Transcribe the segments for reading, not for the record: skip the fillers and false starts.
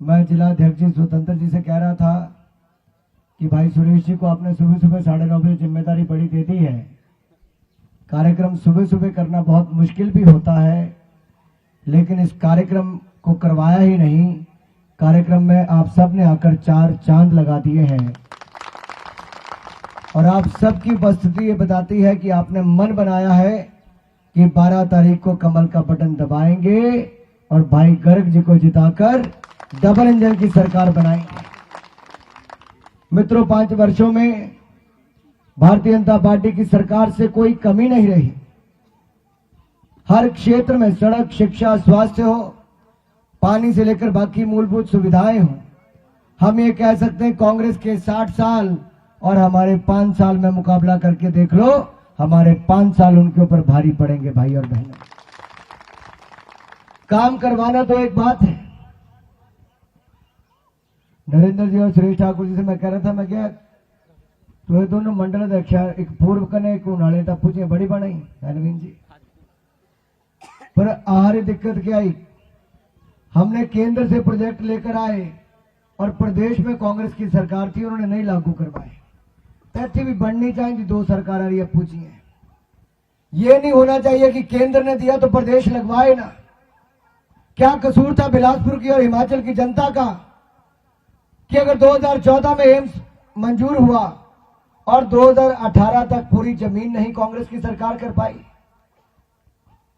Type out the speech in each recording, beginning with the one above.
मैं जिलाध्यक्ष जी स्वतंत्र जी से कह रहा था कि भाई सुरेश जी को आपने सुबह सुबह 9:30 बजे जिम्मेदारी बड़ी दे दी है। कार्यक्रम सुबह सुबह करना बहुत मुश्किल भी होता है, लेकिन इस कार्यक्रम को करवाया ही नहीं, कार्यक्रम में आप सब ने आकर 4 चांद लगा दिए हैं। और आप सबकी उपस्थिति ये बताती है कि आपने मन बनाया है कि 12 तारीख को कमल का बटन दबाएंगे और भाई गर्ग जी को जिताकर डबल इंजन की सरकार बनाएंगे। मित्रों, 5 वर्षों में भारतीय जनता पार्टी की सरकार से कोई कमी नहीं रही। हर क्षेत्र में सड़क, शिक्षा, स्वास्थ्य हो, पानी से लेकर बाकी मूलभूत सुविधाएं हो। हम ये कह सकते हैं कांग्रेस के 60 साल और हमारे 5 साल में मुकाबला करके देख लो, हमारे 5 साल उनके ऊपर भारी पड़ेंगे भाई और बहनों। काम करवाना तो एक बात है। नरेंद्र जी और सुरेश ठाकुर जी से मैं कह रहा था, मैं क्या तो ये दोनों मंडल अध्यक्ष, एक पूर्व कने एक उनाले टप्पू जी बड़ी बनाई नवीन जी, पर आहारी दिक्कत क्या आई, हमने केंद्र से प्रोजेक्ट लेकर आए और प्रदेश में कांग्रेस की सरकार थी, उन्होंने नहीं लागू करवाए। तथ्य भी बढ़नी चाहिए, 2 सरकार आ रही है पूछी है। ये नहीं होना चाहिए कि केंद्र ने दिया तो प्रदेश लगवाए ना। क्या कसूर था बिलासपुर की और हिमाचल की जनता का कि अगर 2014 में एम्स मंजूर हुआ और 2018 तक पूरी जमीन नहीं कांग्रेस की सरकार कर पाई?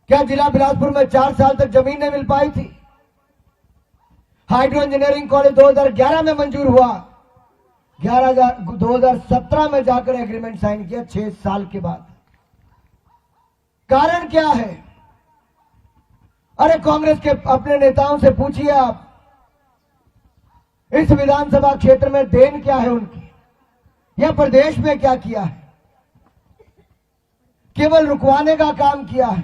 क्या जिला बिलासपुर में 4 साल तक जमीन नहीं मिल पाई थी? हाइड्रो इंजीनियरिंग कॉलेज 2011 में मंजूर हुआ, 2017 में जाकर एग्रीमेंट साइन किया, 6 साल के बाद। कारण क्या है? अरे कांग्रेस के अपने नेताओं से पूछिए आप, इस विधानसभा क्षेत्र में देन क्या है उनकी, या प्रदेश में क्या किया है? केवल रुकवाने का काम किया है।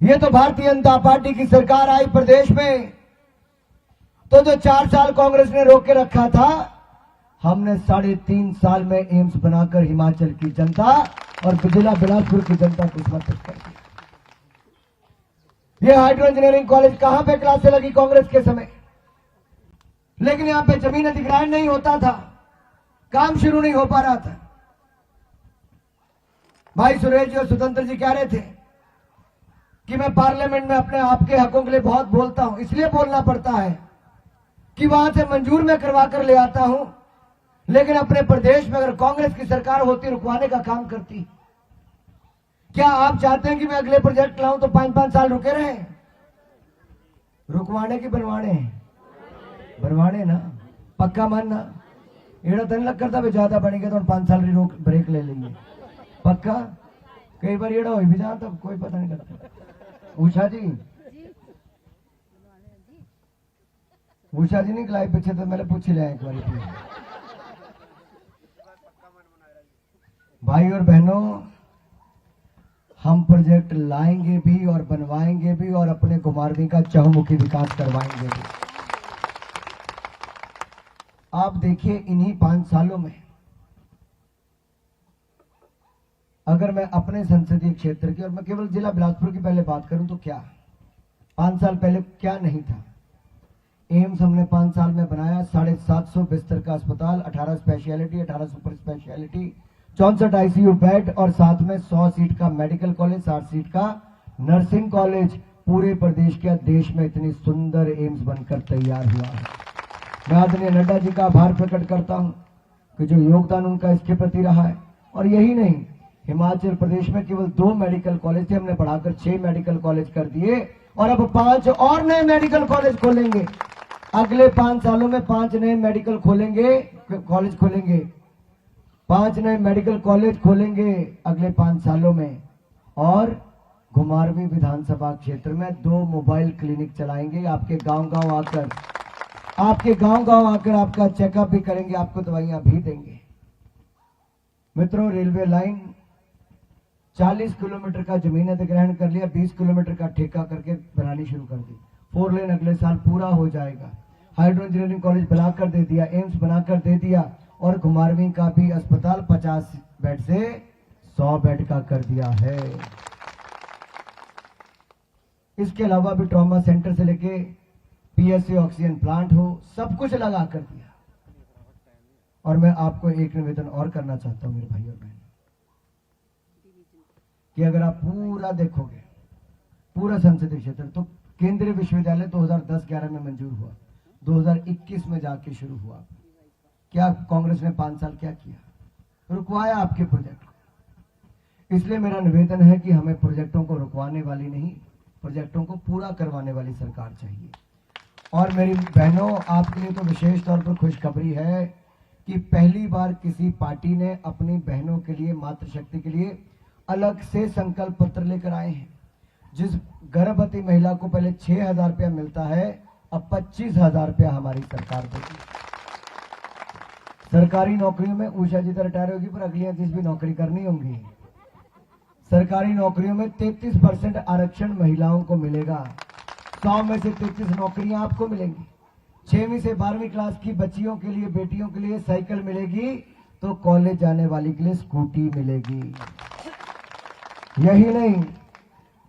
यह तो भारतीय जनता पार्टी की सरकार आई प्रदेश में, तो जो 4 साल कांग्रेस ने रोक के रखा था, हमने 3.5 साल में एम्स बनाकर हिमाचल की जनता और जिला बिलासपुर की जनता को समर्पित कर दिया। यह हाइड्रो इंजीनियरिंग कॉलेज कहां पे क्लासे लगी कांग्रेस के समय, लेकिन यहां पे जमीन अधिग्रहण नहीं होता था, काम शुरू नहीं हो पा रहा था। भाई सुरेश जी और स्वतंत्र जी कह रहे थे कि मैं पार्लियामेंट में अपने आपके हकों के लिए बहुत बोलता हूं, इसलिए बोलना पड़ता है कि वहां से मंजूर में करवा कर ले आता हूं, लेकिन अपने प्रदेश में अगर कांग्रेस की सरकार होती रुकवाने का काम करती। क्या आप चाहते हैं कि मैं अगले प्रोजेक्ट लाऊं तो 5-5 साल रुके रहे? रुकवाने की बनवाने? बनवाने ना, पक्का मानना। एड़ा तो नहीं लग करता ज्यादा बनेगा तो 5 साल की रोक ब्रेक ले लेंगे, पक्का। कई बार एड़ा हो भी जाता तो कोई पता नहीं लगता। उषा जी नहीं खिलाई पीछे तो मैंने पूछ लिया एक बार। भाई और बहनों, हम प्रोजेक्ट लाएंगे भी और बनवाएंगे भी और अपने घुमारवीं का चहुमुखी विकास करवाएंगे भी। आप देखिए इन्हीं 5 सालों में, अगर मैं अपने संसदीय क्षेत्र की और मैं केवल जिला बिलासपुर की पहले बात करूं तो क्या 5 साल पहले क्या नहीं था? एम्स हमने 5 साल में बनाया, 750 बिस्तर का अस्पताल, 18 speciality, 18 super speciality, 64 ICU bed और साथ में 100 सीट का मेडिकल कॉलेज, 60 सीट का नर्सिंग कॉलेज। पूरे प्रदेश के देश में इतनी सुंदर एम्स बनकर तैयार हुआ है। मैं आदरणीय नड्डा जी का आभार प्रकट करता हूं कि जो योगदान उनका इसके प्रति रहा है। और यही नहीं, हिमाचल प्रदेश में केवल 2 मेडिकल कॉलेज थे, हमने बढ़ाकर 6 मेडिकल कॉलेज कर दिए और अब 5 और नए मेडिकल कॉलेज खोलेंगे। अगले 5 सालों में 5 नए मेडिकल कॉलेज खोलेंगे, 5 नए मेडिकल कॉलेज खोलेंगे अगले 5 सालों में। और घुमारवीं विधानसभा क्षेत्र में 2 मोबाइल क्लिनिक चलाएंगे। आपके गांव-गांव आकर आपका चेकअप भी करेंगे, आपको दवाइयां भी देंगे। मित्रों, रेलवे लाइन 40 किलोमीटर का जमीन अधिग्रहण कर लिया, 20 किलोमीटर का ठेका करके बनानी शुरू कर दी। 4 लेन अगले साल पूरा हो जाएगा। हाइड्रो इंजीनियरिंग कॉलेज बनाकर दे दिया, एम्स बनाकर दे दिया और घुमारवीं का भी अस्पताल 50 बेड से 100 बेड का कर दिया है। इसके अलावा भी ट्रॉमा सेंटर से लेके पीएससी ऑक्सीजन प्लांट हो, सब कुछ लगा कर दिया। और मैं आपको एक निवेदन और करना चाहता हूं मेरे भाई और बहन, कि अगर आप पूरा देखोगे, पूरा संसदीय क्षेत्र, तो केंद्रीय विश्वविद्यालय 2010-11 में मंजूर हुआ, 2021 में जाके शुरू हुआ। क्या कांग्रेस ने 5 साल क्या किया? रुकवाया आपके प्रोजेक्ट को। इसलिए मेरा निवेदन है कि हमें प्रोजेक्टों को रुकवाने वाली नहीं, प्रोजेक्टों को पूरा करवाने वाली सरकार चाहिए। और मेरी बहनों, आपके लिए तो विशेष तौर पर खुशखबरी है कि पहली बार किसी पार्टी ने अपनी बहनों के लिए, मातृशक्ति के लिए अलग से संकल्प पत्र लेकर आए हैं। जिस गर्भवती महिला को पहले 6,000 रुपया मिलता है, अब 25,000 रुपया हमारी सरकार देगी। सरकारी नौकरियों में उषा जी तो रिटायर होगी, पर अगली जिस भी नौकरी करनी होंगी, सरकारी नौकरियों में 33% आरक्षण महिलाओं को मिलेगा। 100 में से 33 नौकरियां आपको मिलेंगी। 6वीं से 12वीं क्लास की बच्चियों के लिए, बेटियों के लिए साइकिल मिलेगी, तो कॉलेज जाने वाली के लिए स्कूटी मिलेगी। यही नहीं,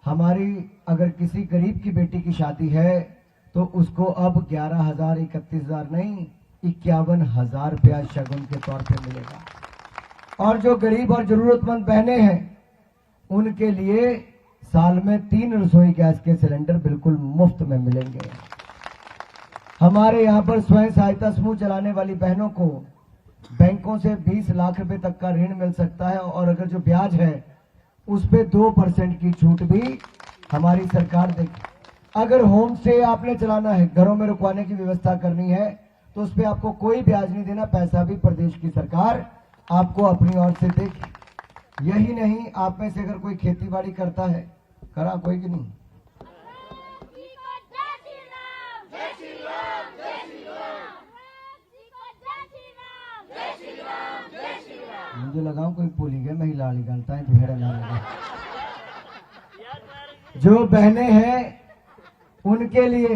हमारी अगर किसी गरीब की बेटी की शादी है तो उसको अब 11,000, 31,000 नहीं, 51,000 रुपया शगुन के तौर पे मिलेगा। और जो गरीब और जरूरतमंद बहनें हैं, उनके लिए साल में 3 रसोई गैस के सिलेंडर बिल्कुल मुफ्त में मिलेंगे। हमारे यहाँ पर स्वयं सहायता समूह चलाने वाली बहनों को बैंकों से 20 लाख रुपए तक का ऋण मिल सकता है, और अगर जो ब्याज है उस पे 2% की छूट भी हमारी सरकार देगी। अगर होम स्टे आपने चलाना है, घरों में रुकवाने की व्यवस्था करनी है, तो उस पे आपको कोई ब्याज नहीं देना, पैसा भी प्रदेश की सरकार आपको अपनी ओर से देगी। यही नहीं, आप में से अगर कोई खेती बाड़ी करता है, करा कोई कि नहीं? मुझे लगा कोई भूल गया, मैं हिला ली गलता है, भेड़ा ना लगा। जो बहनें हैं उनके लिए,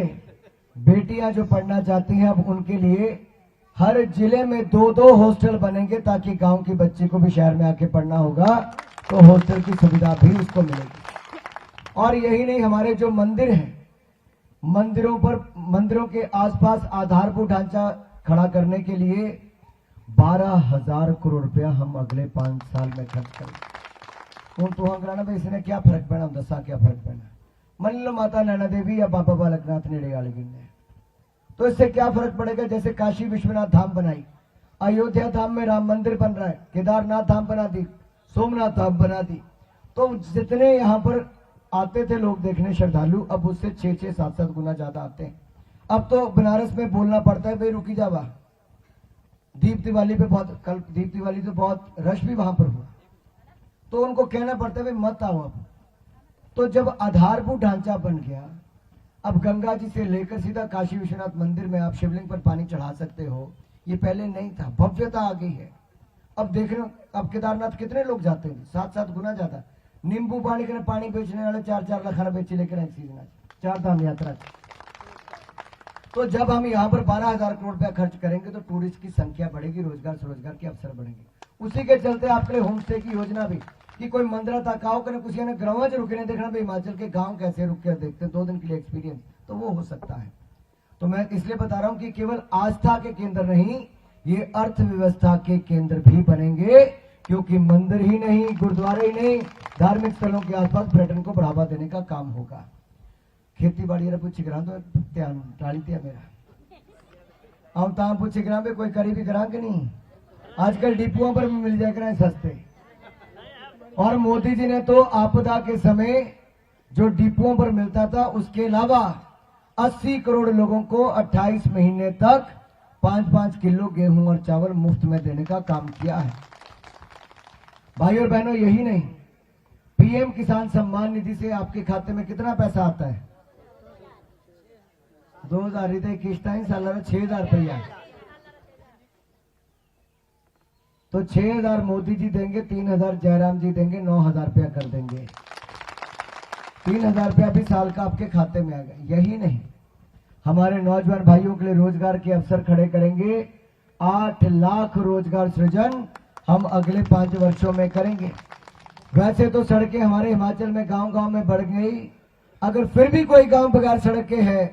बेटियां जो पढ़ना चाहती हैं, अब उनके लिए हर जिले में 2-2 हॉस्टल बनेंगे, ताकि गांव की बच्ची को भी शहर में आके पढ़ना होगा तो हॉस्टल की सुविधा भी उसको मिलेगी। और यही नहीं, हमारे जो मंदिर हैं, मंदिरों के आसपास आधारभूत ढांचा खड़ा करने के लिए 12,000 करोड़ रुपया हम अगले 5 साल में खर्च करेंगे। कौन तो अंग्राना में इसने क्या फर्क पड़ा, दसा क्या फर्क पड़ा? मान लो माता नैना देवी या बाबा बालकनाथ नेड़े वाले गिरने, तो इससे क्या फर्क पड़ेगा? जैसे काशी विश्वनाथ धाम बनाई, अयोध्या धाम में राम मंदिर बन रहा है, केदारनाथ धाम बना दी, सोमनाथ धाम बना दी, तो जितने यहाँ पर आते थे लोग देखने श्रद्धालु, अब उससे 6-6, 7-7 गुना ज्यादा आते हैं। अब तो बनारस में बोलना पड़ता है, भाई रुकी जावा, दीप दिवाली पे बहुत, कल दीप दिवाली तो बहुत रश भी वहां पर हुआ, तो उनको कहना पड़ता है भाई मत आओ। अब तो जब आधारभूत ढांचा बन गया, अब गंगा जी से लेकर सीधा काशी विश्वनाथ मंदिर में आप शिवलिंग पर पानी चढ़ा सकते हो, ये पहले नहीं था, भव्यता आ गई है। अब देख रहे हो, अब केदारनाथ कितने लोग जाते हैं? 7-7 गुना ज्यादा। नींबू पानी के पानी बेचने वाले 4-4 लाख बेचे लेकर सीजन 4 धाम यात्रा। तो जब हम यहाँ पर 12,000 करोड़ रुपया खर्च करेंगे तो टूरिस्ट की संख्या बढ़ेगी, रोजगार स्वरोजगार के अवसर बढ़ेंगे। उसी के चलते आपके लिए होम स्टे की योजना भी, कि कोई मंदिरा तकाओ करे, कुछ ने गाँव रुके देखना, भाई हिमाचल के गाँव कैसे रुक कर देखते हैं 2 दिन के लिए एक्सपीरियंस, तो वो हो सकता है। तो मैं इसलिए बता रहा हूं कि केवल आस्था के केंद्र नहीं, ये अर्थव्यवस्था के केंद्र भी बनेंगे, क्योंकि मंदिर ही नहीं, गुरुद्वारे ही नहीं, धार्मिक स्थलों के आसपास पर्यटन को बढ़ावा देने का काम होगा। खेती बाड़ी पूछ करा तो ध्यान टाली दिया मेरा, अब ताम पूछ करा पे कोई करीबी करा के नहीं, आजकल डिपुओं पर भी मिल जाए करें सस्ते। और मोदी जी ने तो आपदा के समय जो डिपुओं पर मिलता था, उसके अलावा 80 करोड़ लोगों को 28 महीने तक 5-5 किलो गेहूं और चावल मुफ्त में देने का काम किया है। भाई और बहनों, यही नहीं, पीएम किसान सम्मान निधि से आपके खाते में कितना पैसा आता है? 2000 रुपये किस्त आई, साल 6,000 रुपया। तो 6,000 मोदी जी देंगे, 3,000 जयराम जी देंगे, 9,000 रुपया कर देंगे। 3,000 रुपया भी साल का आपके खाते में आ गया। यही नहीं, हमारे नौजवान भाइयों के लिए रोजगार के अवसर खड़े करेंगे। 8 लाख रोजगार सृजन हम अगले 5 वर्षों में करेंगे। वैसे तो सड़कें हमारे हिमाचल में गांव-गांव में बढ़ गई, अगर फिर भी कोई गांव बगैर सड़क के है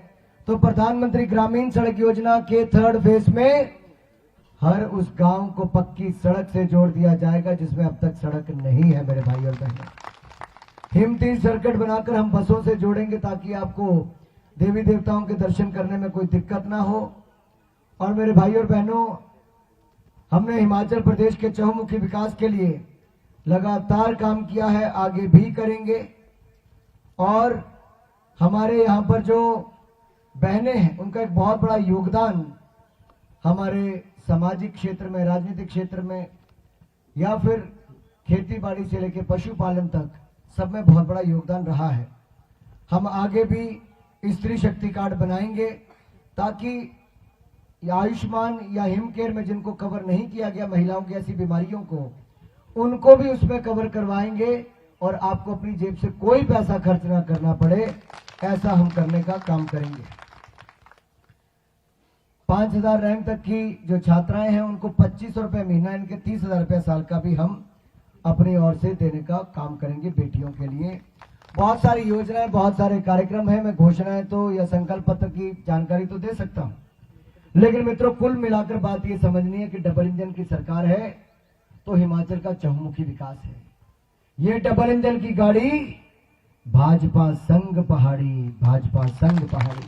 तो प्रधानमंत्री ग्रामीण सड़क योजना के 3rd फेज में हर उस गांव को पक्की सड़क से जोड़ दिया जाएगा जिसमें अब तक सड़क नहीं है मेरे भाई और बहनों। हिमती सर्किट बनाकर हम बसों से जोड़ेंगे ताकि आपको देवी देवताओं के दर्शन करने में कोई दिक्कत ना हो। और मेरे भाई और बहनों, हमने हिमाचल प्रदेश के चहुमुखी विकास के लिए लगातार काम किया है, आगे भी करेंगे। और हमारे यहाँ पर जो बहनें हैं उनका एक बहुत बड़ा योगदान हमारे सामाजिक क्षेत्र में, राजनीतिक क्षेत्र में या फिर खेती बाड़ी से लेकर पशुपालन तक सब में बहुत बड़ा योगदान रहा है। हम आगे भी स्त्री शक्ति कार्ड बनाएंगे ताकि आयुष्मान या हिमकेयर में जिनको कवर नहीं किया गया महिलाओं की ऐसी बीमारियों को, उनको भी उसमें कवर करवाएंगे और आपको अपनी जेब से कोई पैसा खर्च ना करना पड़े, ऐसा हम करने का काम करेंगे। 5000 रैंक तक की जो छात्राएं हैं उनको 2500 रुपए महीना, इनके 30,000 रुपए साल का भी हम अपनी ओर से देने का काम करेंगे बेटियों के लिए। बहुत सारी योजनाएं, बहुत सारे कार्यक्रम हैं। मैं घोषणाएं तो या संकल्प पत्र की जानकारी तो दे सकता हूं, लेकिन मित्रों कुल मिलाकर बात ये समझनी है कि डबल इंजन की सरकार है तो हिमाचल का चहुमुखी विकास है। ये डबल इंजन की गाड़ी भाजपा संग पहाड़ी, भाजपा संग पहाड़ी।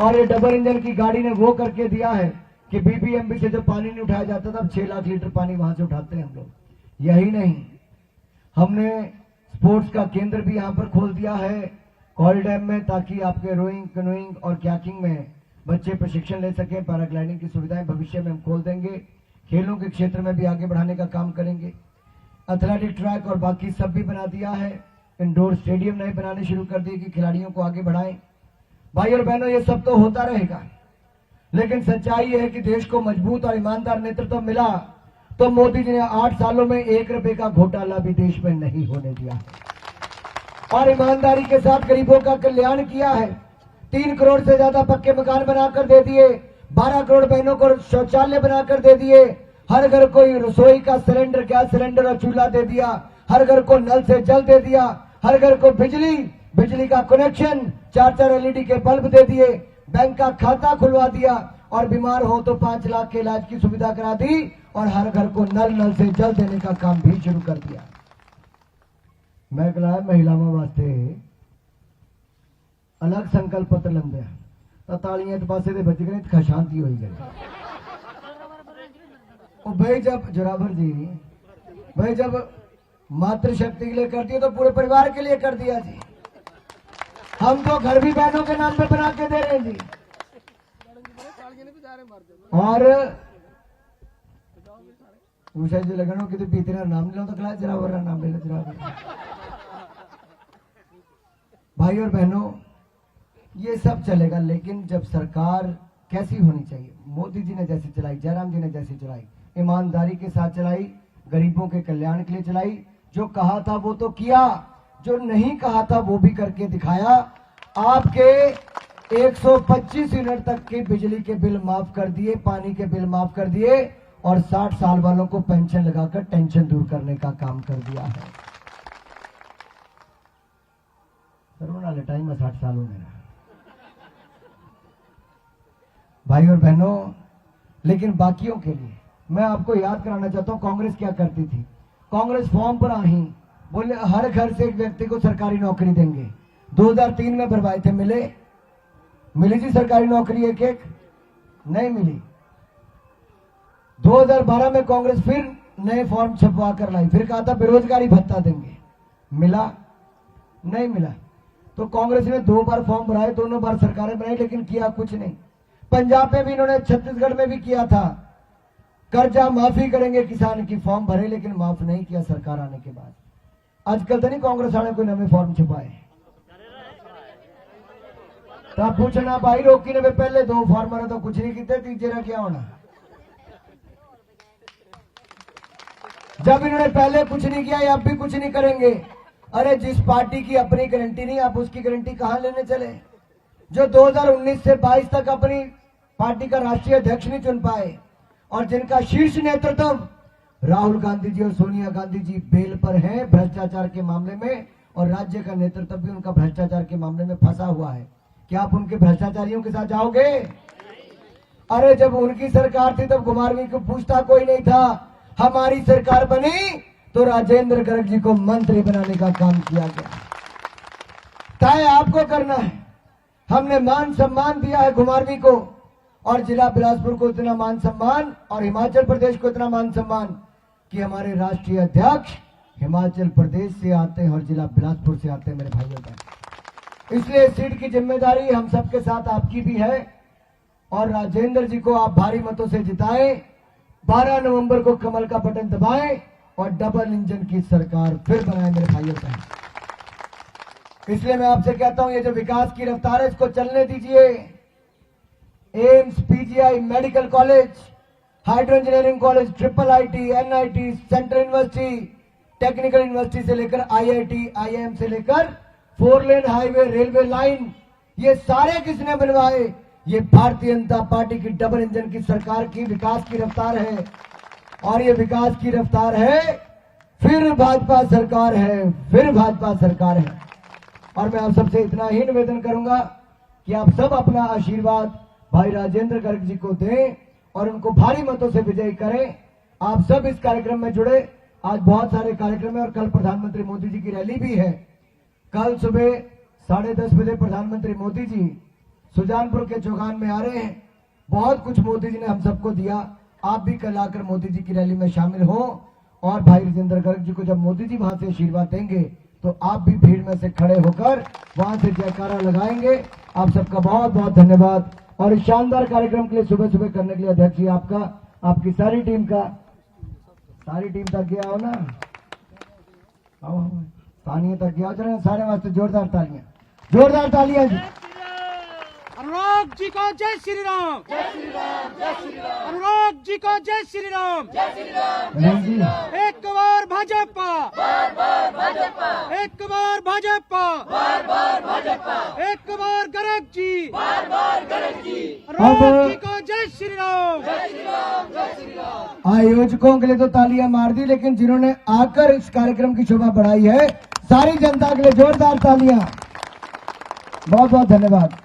और ये डबल इंजन की गाड़ी ने वो करके दिया है कि बीबीएमबी से जब पानी नहीं उठाया जाता था, अब 6 लाख लीटर पानी वहां से उठाते हैं हम लोग। यही नहीं, हमने स्पोर्ट्स का केंद्र भी यहां पर खोल दिया है कॉल डैम में, ताकि आपके रोइंग, कनोइंग और कैकिंग में बच्चे प्रशिक्षण ले सकें। पैराग्लाइडिंग की सुविधाएं भविष्य में हम खोल देंगे। खेलों के क्षेत्र में भी आगे बढ़ाने का काम करेंगे। एथलेटिक ट्रैक और बाकी सब भी बना दिया है। इंडोर स्टेडियम नए बनाने शुरू कर दिए कि खिलाड़ियों को आगे बढ़ाएं। भाई और बहनों, ये सब तो होता रहेगा, लेकिन सच्चाई ये है कि देश को मजबूत और ईमानदार नेतृत्व मिला तो मोदी जी ने 8 सालों में 1 रुपए का घोटाला भी देश में नहीं होने दिया है और ईमानदारी के साथ गरीबों का कल्याण किया है। 3 करोड़ से ज्यादा पक्के मकान बनाकर दे दिए, 12 करोड़ बहनों को शौचालय बनाकर दे दिए, हर घर को रसोई का सिलेंडर, गैस सिलेंडर और चूल्हा दे दिया, हर घर को नल से जल दे दिया, हर घर को बिजली का कनेक्शन, 4-4 एलईडी के बल्ब दे दिए, बैंक का खाता खुलवा दिया और बीमार हो तो 5 लाख के इलाज की सुविधा करा दी और हर घर को नल से जल देने का काम भी शुरू कर दिया। मैं कहला महिलाओं वास्ते अलग संकल्प पत्र लंदे तो तालियां तो पासे बच गए, तो शांति हो गई। भाई जब जोरावर जी, भाई जब मातृशक्ति के लिए करती है तो पूरे परिवार के लिए कर दिया जी। हम तो घर भी बहनों के नाम पे बना के दे रहे हैं जी। और उषा जी लगनो कि पीते नाम ले लो तो क्लास जरावर नाम ले लो जरावर। भाई और बहनों, ये सब चलेगा, लेकिन जब सरकार कैसी होनी चाहिए, मोदी जी ने जैसी चलाई, जयराम जी ने जैसी चलाई, ईमानदारी के साथ चलाई, गरीबों के कल्याण के लिए चलाई। जो कहा था वो तो किया, जो नहीं कहा था वो भी करके दिखाया। आपके 125 यूनिट तक के बिजली के बिल माफ कर दिए, पानी के बिल माफ कर दिए और 60 साल वालों को पेंशन लगाकर टेंशन दूर करने का काम कर दिया है। टाइम में 60 साल हो मेरा। भाई और बहनों, लेकिन बाकियों के लिए मैं आपको याद कराना चाहता हूं कांग्रेस क्या करती थी। कांग्रेस फॉर्म पर आई, बोले हर घर से एक व्यक्ति को सरकारी नौकरी देंगे। 2003 में भरवाए थे, मिली जी सरकारी नौकरी एक नहीं मिली। 2012 में कांग्रेस फिर नए फॉर्म छपवा कर लाई, फिर कहा था बेरोजगारी भत्ता देंगे, मिला नहीं मिला। तो कांग्रेस ने 2 बार फॉर्म भराए, दोनों बार सरकारें बनाई, लेकिन किया कुछ नहीं। पंजाब में भी इन्होंने, छत्तीसगढ़ में भी किया था, कर्जा माफी करेंगे किसान की, फॉर्म भरे लेकिन माफ नहीं किया सरकार आने के बाद। आजकल तो नहीं कांग्रेस वाले कोई नए फॉर्म छुपाए, तो आप पूछना भाई रोकी ने पहले 2 फॉर्म तो कुछ नहीं किए, तीसरे का क्या होना। जब इन्होंने पहले कुछ नहीं किया, अब भी कुछ नहीं करेंगे। अरे जिस पार्टी की अपनी गारंटी नहीं, आप उसकी गारंटी कहां लेने चले। जो 2019 से 22 तक अपनी पार्टी का राष्ट्रीय अध्यक्ष नहीं चुन पाए और जिनका शीर्ष नेतृत्व राहुल गांधी जी और सोनिया गांधी जी बेल पर हैं भ्रष्टाचार के मामले में, और राज्य का नेतृत्व भी उनका भ्रष्टाचार के मामले में फंसा हुआ है। क्या आप उनके भ्रष्टाचारियों के साथ जाओगे? अरे जब उनकी सरकार थी तब घुमारवीं को पूछता कोई नहीं था। हमारी सरकार बनी तो राजेंद्र गर्ग जी को मंत्री बनाने का काम किया गया। तय आपको करना है। हमने मान सम्मान दिया है घुमारवीं को, और जिला बिलासपुर को इतना मान सम्मान, और हिमाचल प्रदेश को इतना मान सम्मान कि हमारे राष्ट्रीय अध्यक्ष हिमाचल प्रदेश से आते हैं और जिला बिलासपुर से आते हैं मेरे भाइयों बहन। इसलिए सीट की जिम्मेदारी हम सबके साथ आपकी भी है, और राजेंद्र जी को आप भारी मतों से जिताएं। 12 नवंबर को कमल का बटन दबाएं और डबल इंजन की सरकार फिर बनाएं मेरे भाइयों बहन। इसलिए मैं आपसे कहता हूं, ये जो विकास की रफ्तार है इसको चलने दीजिए। AIIMS, PGI, medical college, hydro engineering college, triple IT, NIT, central university, technical university से लेकर आईआईटी, आईआईएम से लेकर 4 लेन हाईवे, रेलवे लाइन, ये सारे किसने बनवाए? ये भारतीय जनता पार्टी की डबल इंजन की सरकार की विकास की रफ्तार है। और ये विकास की रफ्तार है, फिर भाजपा सरकार है, फिर भाजपा सरकार है। और मैं आप सबसे इतना ही निवेदन करूंगा कि आप सब अपना आशीर्वाद भाई राजेंद्र गर्ग जी को दें और उनको भारी मतों से विजयी करें। आप सब इस कार्यक्रम में जुड़े। आज बहुत सारे कार्यक्रम है और कल प्रधानमंत्री मोदी जी की रैली भी है। कल सुबह 10:30 बजे प्रधानमंत्री मोदी जी सुजानपुर के चौगान में आ रहे हैं। बहुत कुछ मोदी जी ने हम सबको दिया। आप भी कल आकर मोदी जी की रैली में शामिल हो, और भाई राजेंद्र गर्ग जी को जब मोदी जी वहां से आशीर्वाद देंगे तो आप भी भीड़ में से खड़े होकर वहां से जयकारा लगाएंगे। आप सबका बहुत बहुत धन्यवाद। और इस शानदार कार्यक्रम के लिए सुबह सुबह करने के लिए अध्यक्ष जी आपका, आपकी सारी टीम का, सारी टीम तक गया हो ना, आओ तालियां तक गया हो। चलो सारे वास्ते जोरदार तालियां, जोरदार तालियां जी। अनुराग जी को जय श्री राम, जय श्री राम, जय श्री राम। अनुराग जी को जय श्री राम, जय श्री राम, जय श्री राम। एक बार भाजपा, बार बार भाजपा, एक बार भाजपा, बार बार भाजपा, एक बार गर्ग जी, बार बार गर्ग जी। अनुराग जी को जय श्री राम, जय श्री राम, जय श्री राम। आयोजकों के लिए तो तालियां मार दी, लेकिन जिन्होंने आकर इस कार्यक्रम की शोभा बढ़ाई है, सारी जनता के लिए जोरदार तालियां। बहुत बहुत धन्यवाद।